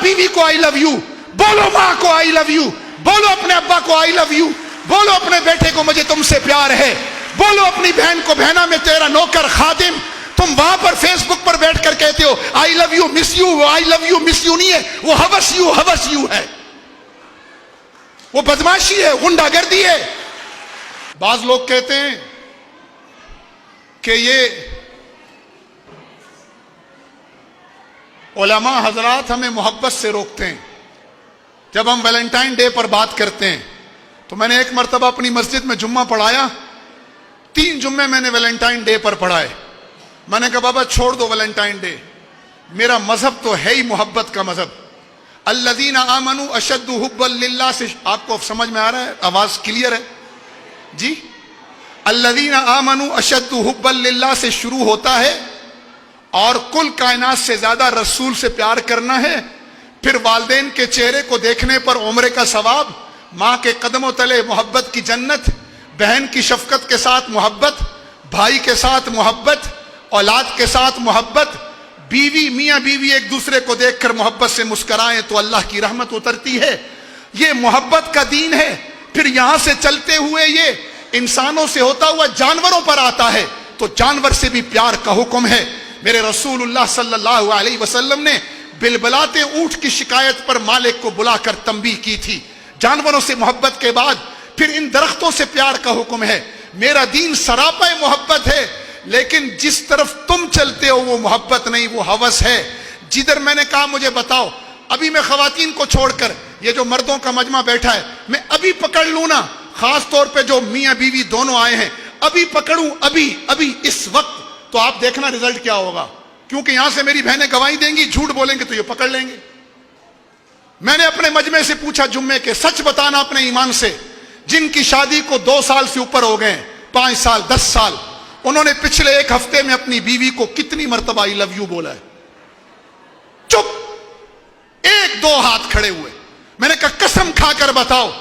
बीवी को आई love you, बोलो माँ को आई लव यू, बोलो अपने अब्बा को आई लव यू, बोलो अपने बेटे को मुझे तुमसे प्यार है, बोलो अपनी बहन को बहना मैं तेरा नौकर खादिम। तुम वहां पर फेसबुक पर बैठकर कहते हो I love you miss you, वो I love you miss you नहीं है, वो हवस यू है, वो बदमाशी है, गुंडागर्दी है। बाज लोग कहते हैं कि ये उलमा हजरात हमें मोहब्बत से रोकते हैं। जब हम वैलेंटाइन डे पर बात करते हैं तो मैंने एक मरतबा अपनी मस्जिद में जुम्मा पढ़ाया, 3 जुम्मे मैंने वैलेंटाइन डे पर पढ़ाए। मैंने कहा बाबा छोड़ दो वैलेंटाइन डे, मेरा मजहब तो है ही मोहब्बत का मजहब। अल्लज़ीना आमनू अशद्दु हुब्बन लिल्लाह से, आपको समझ में आ रहा है, आवाज क्लियर है जी? अल्लज़ीना आमनू अशद्दु हुब्बन लिल्लाह से शुरू होता है और कुल कायनात से ज्यादा रसूल से प्यार करना है, फिर वालिदैन के चेहरे को देखने पर उम्रे का सवाब, माँ के कदमों तले मोहब्बत की जन्नत, बहन की शफकत के साथ मोहब्बत, भाई के साथ मोहब्बत, औलाद के साथ मोहब्बत, बीवी मियाँ बीवी एक दूसरे को देखकर मोहब्बत से मुस्कराएं तो अल्लाह की रहमत उतरती है। ये मोहब्बत का दीन है। फिर यहां से चलते हुए ये इंसानों से होता हुआ जानवरों पर आता है तो जानवर से भी प्यार का हुक्म है। मेरे रसूलुल्लाह सल्लल्लाहु अलैहि वसल्लम ने बिलबलाते ऊंट की शिकायत पर मालिक को बुलाकर तंबीह की थी। जानवरों से मोहब्बत के बाद फिर इन दरख्तों से प्यार का हुक्म है। मेरा दीन सरापा मोहब्बत है, लेकिन जिस तरफ तुम चलते हो वो मोहब्बत नहीं, वो हवस है। जिधर मैंने कहा मुझे बताओ, अभी मैं खवातीन को छोड़कर ये जो मर्दों का मजमा बैठा है मैं अभी पकड़ लूं ना, खास तौर पे जो मियाँ बीवी दोनों आए हैं, अभी पकड़ूं अभी इस वक्त, तो आप देखना रिजल्ट क्या होगा। क्योंकि यहां से मेरी बहनें गवाही देंगी, झूठ बोलेंगे तो ये पकड़ लेंगे। मैंने अपने मजमे से पूछा जुम्मे के, सच बताना अपने ईमान से, जिनकी शादी को 2 साल से ऊपर हो गए, 5 साल 10 साल, उन्होंने पिछले 1 हफ्ते में अपनी बीवी को कितनी मर्तबा आई लव यू बोला है? चुप, 1-2 हाथ खड़े हुए। मैंने कहा कसम खाकर बताओ,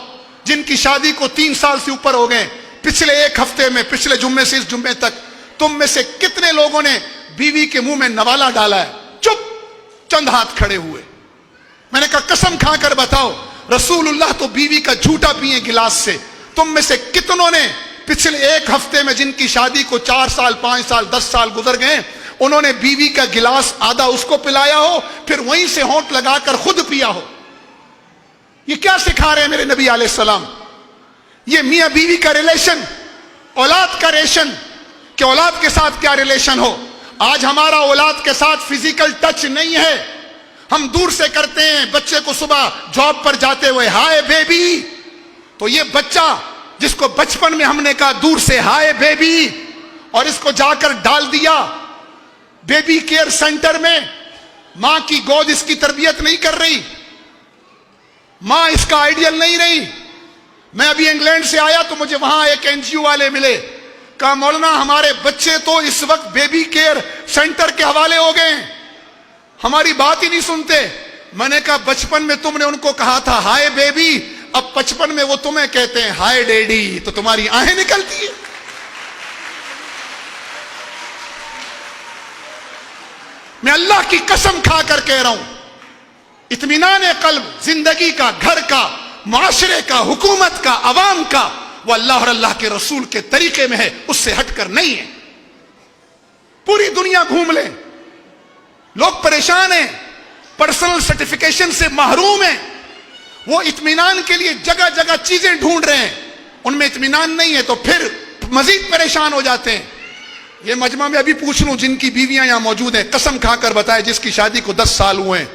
जिनकी शादी को 3 साल से ऊपर हो गए, पिछले 1 हफ्ते में, पिछले जुम्मे से इस जुम्मे तक, तुम में से कितने लोगों ने बीवी के मुंह में नवाला डाला है? चुप, चंद हाथ खड़े हुए। मैंने कहा कसम खाकर बताओ, रसूलुल्लाह तो बीवी का झूठा पिए गिलास से। तुम में से कितनों ने पिछले 1 हफ्ते में, जिनकी शादी को 4 साल 5 साल 10 साल गुजर गए, उन्होंने बीवी का गिलास आधा उसको पिलाया हो, फिर वहीं से होंठ लगाकर खुद पिया हो? ये क्या सिखा रहे हैं मेरे नबी अलैहिस्सलाम? ये मियां बीवी का रिलेशन, औलाद का रेशन, कि औलाद के साथ क्या रिलेशन हो। आज हमारा औलाद के साथ फिजिकल टच नहीं है, हम दूर से करते हैं। बच्चे को सुबह जॉब पर जाते हुए हाय बेबी, तो ये बच्चा जिसको बचपन में हमने कहा दूर से हाय बेबी, और इसको जाकर डाल दिया बेबी केयर सेंटर में, मां की गोद इसकी तरबियत नहीं कर रही, मां इसका आइडियल नहीं रही। मैं अभी इंग्लैंड से आया तो मुझे वहां एक एनजीओ वाले मिले, कहा मौलाना हमारे बच्चे तो इस वक्त बेबी केयर सेंटर के हवाले हो गए, हमारी बात ही नहीं सुनते। मैंने कहा बचपन में तुमने उनको कहा था हाय बेबी, अब 55 में वो तुम्हें कहते हैं हाय डैडी, तो तुम्हारी आहें निकलती है। मैं अल्लाह की कसम खाकर कह रहा हूं, इत्मीनान कल्ब जिंदगी का, घर का, माशरे का, हुकूमत का, अवाम का, वो अल्लाह और अल्लाह के रसूल के तरीके में है, उससे हटकर नहीं है। पूरी दुनिया घूम ले, लोग परेशान हैं, पर्सनल सर्टिफिकेशन से महरूम हैं, वो इत्मीनान के लिए जगह जगह चीजें ढूंढ रहे हैं, उनमें इत्मीनान नहीं है तो फिर मजीद परेशान हो जाते हैं। ये मजमा में अभी पूछ लूं, जिनकी बीवियां यहां मौजूद हैं, कसम खाकर बताए जिसकी शादी को 10 साल हुए हैं,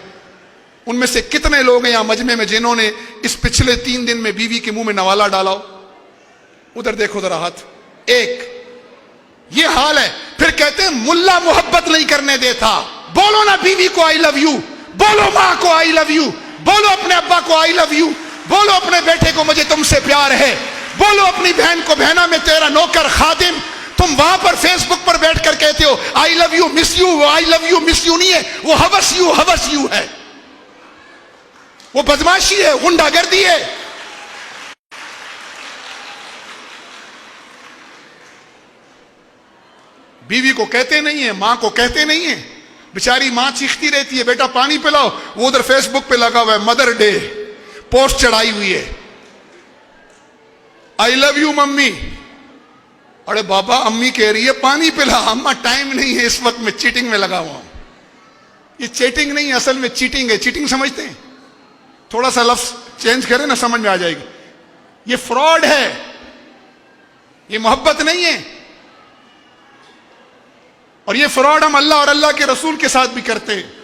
उनमें से कितने लोग हैं यहां मजमे में जिन्होंने इस पिछले 3 दिन में बीवी के मुंह में नवाला डाला हो? उधर देखो जरा हाथ। एक ये हाल है। फिर कहते हैं मुल्ला मोहब्बत नहीं करने देता। बोलो ना बीवी को आई लव यू, बोलो माँ को आई लव यू, बोलो अपने अब्बा को आई लव यू, बोलो अपने बेटे को मुझे तुमसे प्यार है, बोलो अपनी बहन को बहना मैं तेरा नौकर खादिम। तुम वहां पर फेसबुक पर बैठकर कहते हो I love you miss you, I love you miss you नहीं है, वो हवस यू है, वो बदमाशी है, गुंडागर्दी है। बीवी को कहते नहीं है, मां को कहते नहीं है, बेचारी माँ चीखती रहती है बेटा पानी पिलाओ, वो उधर फेसबुक पे लगा हुआ है मदर डे, पोस्ट चढ़ाई हुई है, आई लव यू मम्मी। अरे बाबा अम्मी कह रही है पानी पिला, अम्मा टाइम नहीं है इस वक्त, मैं चीटिंग में लगा हुआ हूं। ये चीटिंग नहीं असल में चीटिंग है। चीटिंग समझते हैं? थोड़ा सा लफ्ज चेंज करें ना समझ में आ जाएगी। ये फ्रॉड है, ये मोहब्बत नहीं है। और ये फ्रॉड हम अल्लाह और अल्लाह के रसूल के साथ भी करते हैं।